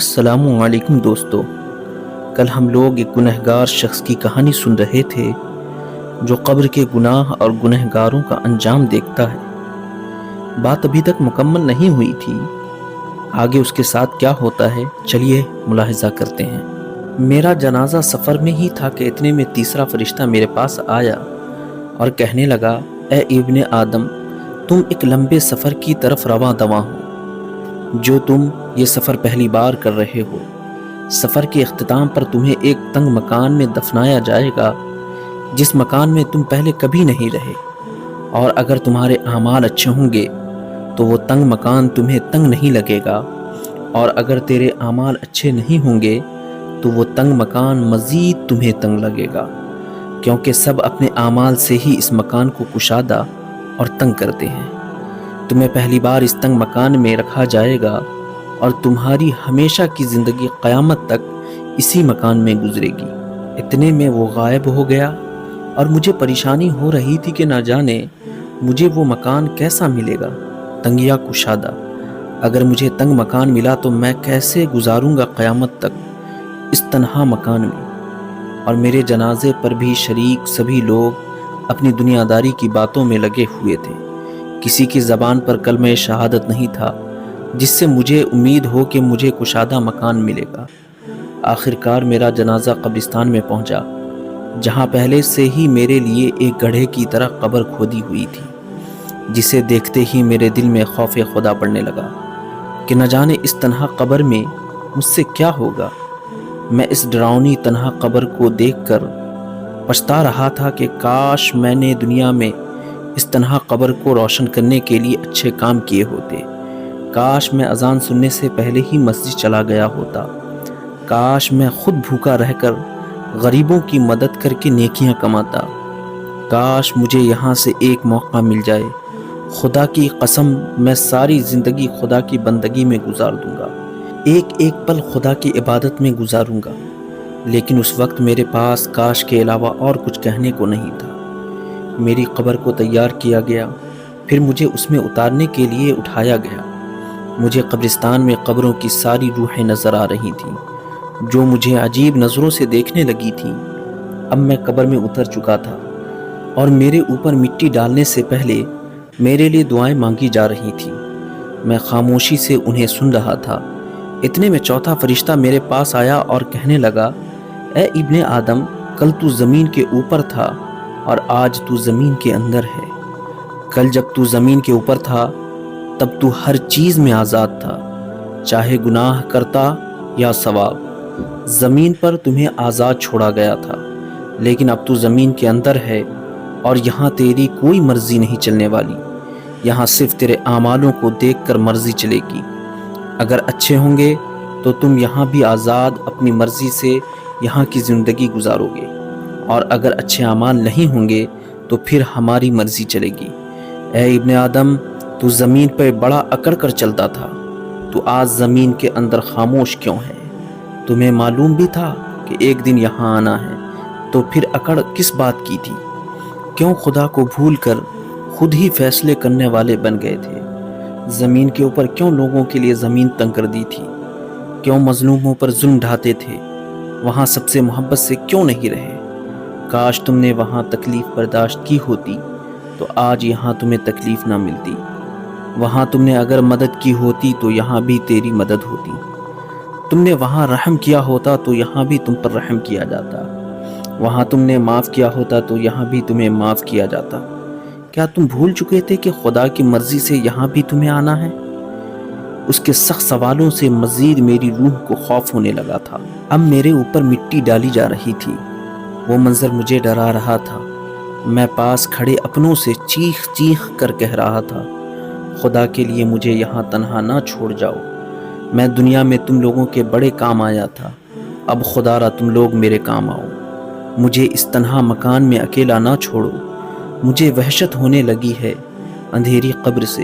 السلام علیکم دوستو، کل ہم لوگ ایک گنہگار شخص کی کہانی سن رہے تھے جو قبر کے گناہ اور گنہگاروں کا انجام دیکھتا ہے۔ بات ابھی تک مکمل نہیں ہوئی تھی، آگے اس کے ساتھ کیا ہوتا ہے چلیے ملاحظہ کرتے ہیں۔ میرا جنازہ سفر میں ہی تھا کہ اتنے میں تیسرا فرشتہ میرے پاس آیا اور کہنے لگا، اے ابن آدم، تم ایک لمبے سفر کی طرف رواں دواں ہو جو تم یہ سفر پہلی بار کر رہے ہو۔ سفر کے اختتام پر تمہیں ایک تنگ مکان میں دفنایا جائے گا جس مکان میں تم پہلے کبھی نہیں رہے، اور اگر تمہارے اعمال اچھے ہوں گے تو وہ تنگ مکان تمہیں تنگ نہیں لگے گا، اور اگر تیرے اعمال اچھے نہیں ہوں گے تو وہ تنگ مکان مزید تمہیں تنگ لگے گا، کیونکہ سب اپنے اعمال سے ہی اس مکان کو کشادہ اور تنگ کرتے ہیں۔ تمہیں پہلی بار اس تنگ مکان میں رکھا جائے گا اور تمہاری ہمیشہ کی زندگی قیامت تک اسی مکان میں گزرے گی۔ اتنے میں وہ غائب ہو گیا اور مجھے پریشانی ہو رہی تھی کہ نہ جانے مجھے وہ مکان کیسا ملے گا، تنگ یا کشادہ۔ اگر مجھے تنگ مکان ملا تو میں کیسے گزاروں گا قیامت تک اس تنہا مکان میں؟ اور میرے جنازے پر بھی شریک سبھی لوگ اپنی دنیا داری کی باتوں میں لگے ہوئے تھے۔ کسی کی زبان پر کلمہ شہادت نہیں تھا جس سے مجھے امید ہو کہ مجھے کشادہ مکان ملے گا۔ آخر کار میرا جنازہ قبرستان میں پہنچا، جہاں پہلے سے ہی میرے لیے ایک گڑھے کی طرح قبر کھودی ہوئی تھی، جسے دیکھتے ہی میرے دل میں خوف خدا پڑنے لگا کہ نہ جانے اس تنہا قبر میں مجھ سے کیا ہوگا۔ میں اس ڈراؤنی تنہا قبر کو دیکھ کر پچھتا رہا تھا کہ کاش میں نے دنیا میں اس تنہا قبر کو روشن کرنے کے لیے اچھے کام کیے ہوتے۔ کاش میں اذان سننے سے پہلے ہی مسجد چلا گیا ہوتا۔ کاش میں خود بھوکا رہ کر غریبوں کی مدد کر کے نیکیاں کماتا۔ کاش مجھے یہاں سے ایک موقع مل جائے۔ خدا کی قسم میں ساری زندگی خدا کی بندگی میں گزار دوں گا، ایک ایک پل خدا کی عبادت میں گزاروں گا، لیکن اس وقت میرے پاس کاش کے علاوہ اور کچھ کہنے کو نہیں تھا۔ میری قبر کو تیار کیا گیا، پھر مجھے اس میں اتارنے کے لیے اٹھایا گیا۔ مجھے قبرستان میں قبروں کی ساری روحیں نظر آ رہی تھیں جو مجھے عجیب نظروں سے دیکھنے لگی تھیں۔ اب میں قبر میں اتر چکا تھا اور میرے اوپر مٹی ڈالنے سے پہلے میرے لیے دعائیں مانگی جا رہی تھیں۔ میں خاموشی سے انہیں سن رہا تھا۔ اتنے میں چوتھا فرشتہ میرے پاس آیا اور کہنے لگا، اے ابن آدم، کل تو زمین کے اوپر تھا اور آج تو زمین کے اندر ہے۔ کل جب تو زمین کے اوپر تھا تب تو ہر چیز میں آزاد تھا، چاہے گناہ کرتا یا ثواب۔ زمین پر تمہیں آزاد چھوڑا گیا تھا، لیکن اب تو زمین کے اندر ہے اور یہاں تیری کوئی مرضی نہیں چلنے والی۔ یہاں صرف تیرے اعمالوں کو دیکھ کر مرضی چلے گی۔ اگر اچھے ہوں گے تو تم یہاں بھی آزاد اپنی مرضی سے یہاں کی زندگی گزارو گے، اور اگر اچھے اعمال نہیں ہوں گے تو پھر ہماری مرضی چلے گی۔ اے ابن آدم، تو زمین پر بڑا اکڑ کر چلتا تھا، تو آج زمین کے اندر خاموش کیوں ہے؟ تمہیں معلوم بھی تھا کہ ایک دن یہاں آنا ہے، تو پھر اکڑ کس بات کی تھی؟ کیوں خدا کو بھول کر خود ہی فیصلے کرنے والے بن گئے تھے؟ زمین کے اوپر کیوں لوگوں کے لیے زمین تنگ کر دی تھی؟ کیوں مظلوموں پر ظلم ڈھاتے تھے؟ وہاں سب سے محبت سے کیوں نہیں رہے؟ کاش تم نے وہاں تکلیف برداشت کی ہوتی تو آج یہاں تمہیں تکلیف نہ ملتی۔ وہاں تم نے اگر مدد کی ہوتی تو یہاں بھی تیری مدد ہوتی۔ تم نے وہاں رحم کیا ہوتا تو یہاں بھی تم پر رحم کیا جاتا۔ وہاں تم نے معاف کیا ہوتا تو یہاں بھی تمہیں معاف کیا جاتا۔ کیا تم بھول چکے تھے کہ خدا کی مرضی سے یہاں بھی تمہیں آنا ہے؟ اس کے سخت سوالوں سے مزید میری روح کو خوف ہونے لگا تھا۔ اب میرے اوپر مٹی ڈالی جا رہی تھی۔ وہ منظر مجھے ڈرا رہا تھا۔ میں پاس کھڑے اپنوں سے چیخ چیخ کر کہہ رہا تھا، خدا کے لیے مجھے یہاں تنہا نہ چھوڑ جاؤ۔ میں دنیا میں تم لوگوں کے بڑے کام آیا تھا، اب خدا را تم لوگ میرے کام آؤ۔ مجھے اس تنہا مکان میں اکیلا نہ چھوڑو۔ مجھے وحشت ہونے لگی ہے اندھیری قبر سے۔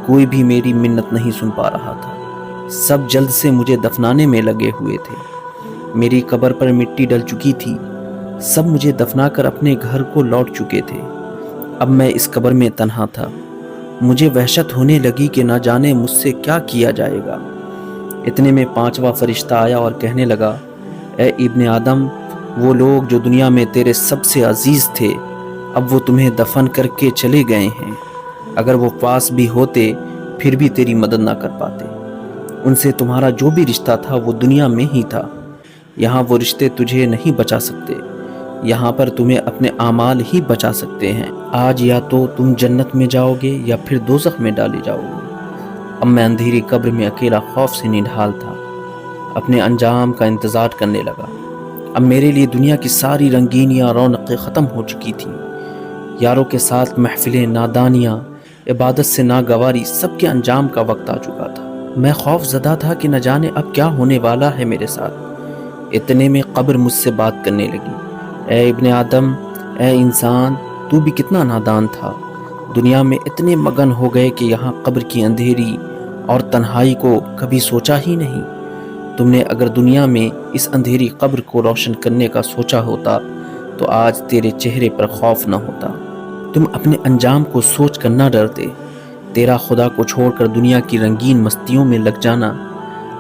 کوئی بھی میری منت نہیں سن پا رہا تھا۔ سب جلد سے مجھے دفنانے میں لگے ہوئے تھے۔ میری قبر پر مٹی ڈل چکی تھی۔ سب مجھے دفنا کر اپنے گھر کو لوٹ چکے تھے۔ اب میں اس قبر میں تنہا تھا۔ مجھے وحشت ہونے لگی کہ نہ جانے مجھ سے کیا کیا جائے گا۔ اتنے میں پانچواں فرشتہ آیا اور کہنے لگا، اے ابن آدم، وہ لوگ جو دنیا میں تیرے سب سے عزیز تھے اب وہ تمہیں دفن کر کے چلے گئے ہیں۔ اگر وہ پاس بھی ہوتے پھر بھی تیری مدد نہ کر پاتے۔ ان سے تمہارا جو بھی رشتہ تھا وہ دنیا میں ہی تھا۔ یہاں وہ رشتے تجھے نہیں بچا سکتے، یہاں پر تمہیں اپنے اعمال ہی بچا سکتے ہیں۔ آج یا تو تم جنت میں جاؤ گے یا پھر دوزخ میں ڈالے جاؤ گے۔ اب میں اندھیری قبر میں اکیلا خوف سے نڈھال تھا، اپنے انجام کا انتظار کرنے لگا۔ اب میرے لیے دنیا کی ساری رنگینیاں رونقیں ختم ہو چکی تھیں۔ یاروں کے ساتھ محفلیں، نادانیاں، عبادت سے ناگواری، سب کے انجام کا وقت آ چکا تھا۔ میں خوف زدہ تھا کہ نہ جانے اب کیا ہونے والا ہے میرے ساتھ۔ اتنے میں قبر مجھ سے بات کرنے لگی، اے ابن آدم، اے انسان، تو بھی کتنا نادان تھا۔ دنیا میں اتنے مگن ہو گئے کہ یہاں قبر کی اندھیری اور تنہائی کو کبھی سوچا ہی نہیں۔ تم نے اگر دنیا میں اس اندھیری قبر کو روشن کرنے کا سوچا ہوتا تو آج تیرے چہرے پر خوف نہ ہوتا۔ تم اپنے انجام کو سوچ کر نہ ڈرتے۔ تیرا خدا کو چھوڑ کر دنیا کی رنگین مستیوں میں لگ جانا،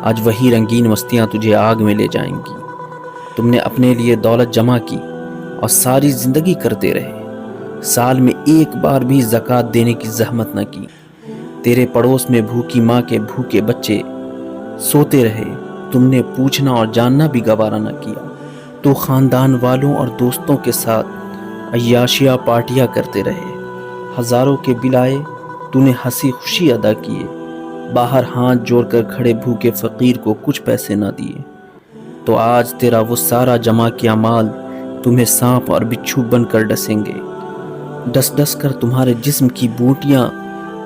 آج وہی رنگین مستیاں تجھے آگ میں لے جائیں گی۔ تم نے اپنے لیے دولت جمع کی اور ساری زندگی کرتے رہے، سال میں ایک بار بھی زکوٰۃ دینے کی زحمت نہ کی۔ تیرے پڑوس میں بھوکی ماں کے بھوکے بچے سوتے رہے، تم نے پوچھنا اور جاننا بھی گوارا نہ کیا۔ تو خاندان والوں اور دوستوں کے ساتھ عیاشیاں پارٹیاں کرتے رہے، ہزاروں کے بل آئے، تو نے ہنسی خوشی ادا کیے، باہر ہاتھ جوڑ کر کھڑے بھوکے فقیر کو کچھ پیسے نہ دیے۔ تو آج تیرا وہ سارا جمع کیا مال تمہیں سانپ اور بچھو بن کر ڈسیں گے، ڈس ڈس کر تمہارے جسم کی بوٹیاں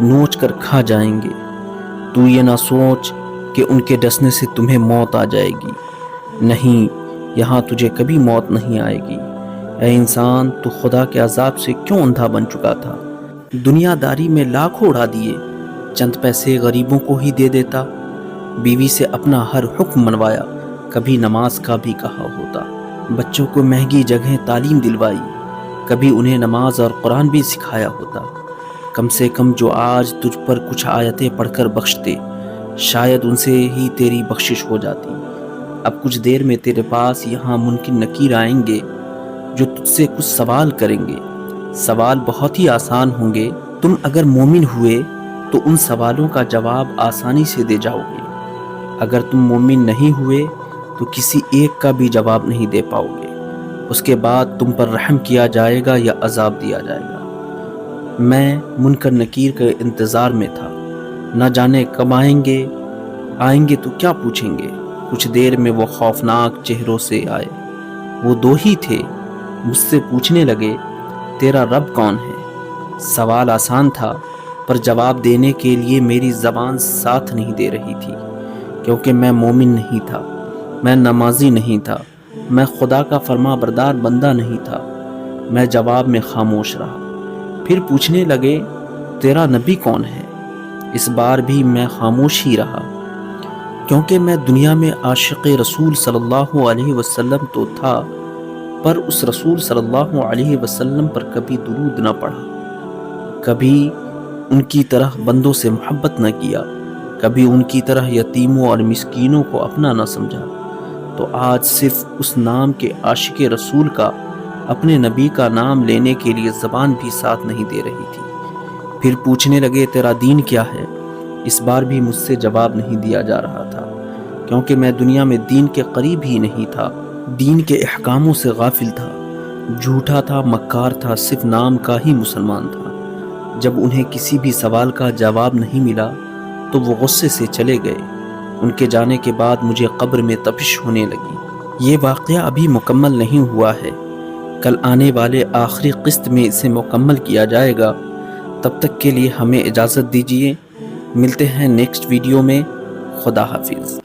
نوچ کر کھا جائیں گے۔ تو یہ نہ سوچ کہ ان کے ڈسنے سے تمہیں موت آ جائے گی، نہیں، یہاں تجھے کبھی موت نہیں آئے گی۔ اے انسان، تو خدا کے عذاب سے کیوں اندھا بن چکا تھا؟ دنیا داری میں لاکھوں اڑا دیے، چند پیسے غریبوں کو ہی دے دیتا، بیوی سے اپنا ہر حکم منوایا، کبھی نماز کا بھی کہا ہوتا، بچوں کو مہنگی جگہیں تعلیم دلوائی، کبھی انہیں نماز اور قرآن بھی سکھایا ہوتا۔ کم سے کم جو آج تجھ پر کچھ آیتیں پڑھ کر بخشتے، شاید ان سے ہی تیری بخشش ہو جاتی۔ اب کچھ دیر میں تیرے پاس یہاں منکر نکیر آئیں گے جو تجھ سے کچھ سوال کریں گے۔ سوال بہت ہی آسان ہوں گے، تم اگر مومن ہوئے تو ان سوالوں کا جواب آسانی سے دے جاؤ گے، اگر تم مومن نہیں ہوئے تو کسی ایک کا بھی جواب نہیں دے پاؤ گے۔ اس کے بعد تم پر رحم کیا جائے گا یا عذاب دیا جائے گا۔ میں منکر نکیر کے انتظار میں تھا، نہ جانے کب آئیں گے تو کیا پوچھیں گے۔ کچھ دیر میں وہ خوفناک چہروں سے آئے، وہ دو ہی تھے، مجھ سے پوچھنے لگے، تیرا رب کون ہے؟ سوال آسان تھا پر جواب دینے کے لیے میری زبان ساتھ نہیں دے رہی تھی، کیونکہ میں مومن نہیں تھا، میں نمازی نہیں تھا، میں خدا کا فرما بردار بندہ نہیں تھا۔ میں جواب میں خاموش رہا۔ پھر پوچھنے لگے، تیرا نبی کون ہے؟ اس بار بھی میں خاموش ہی رہا، کیونکہ میں دنیا میں عاشق رسول صلی اللہ علیہ وسلم تو تھا، پر اس رسول صلی اللہ علیہ وسلم پر کبھی درود نہ پڑھا، کبھی ان کی طرح بندوں سے محبت نہ کیا، کبھی ان کی طرح یتیموں اور مسکینوں کو اپنا نہ سمجھا۔ تو آج صرف اس نام کے عاشق رسول کا اپنے نبی کا نام لینے کے لیے زبان بھی ساتھ نہیں دے رہی تھی۔ پھر پوچھنے لگے، تیرا دین کیا ہے؟ اس بار بھی مجھ سے جواب نہیں دیا جا رہا تھا، کیونکہ میں دنیا میں دین کے قریب ہی نہیں تھا، دین کے احکاموں سے غافل تھا، جھوٹا تھا، مکار تھا، صرف نام کا ہی مسلمان تھا۔ جب انہیں کسی بھی سوال کا جواب نہیں ملا تو وہ غصے سے چلے گئے۔ ان کے جانے کے بعد مجھے قبر میں تپش ہونے لگی۔ یہ واقعہ ابھی مکمل نہیں ہوا ہے، کل آنے والے آخری قسط میں اسے مکمل کیا جائے گا۔ تب تک کے لیے ہمیں اجازت دیجیے، ملتے ہیں نیکسٹ ویڈیو میں۔ خدا حافظ۔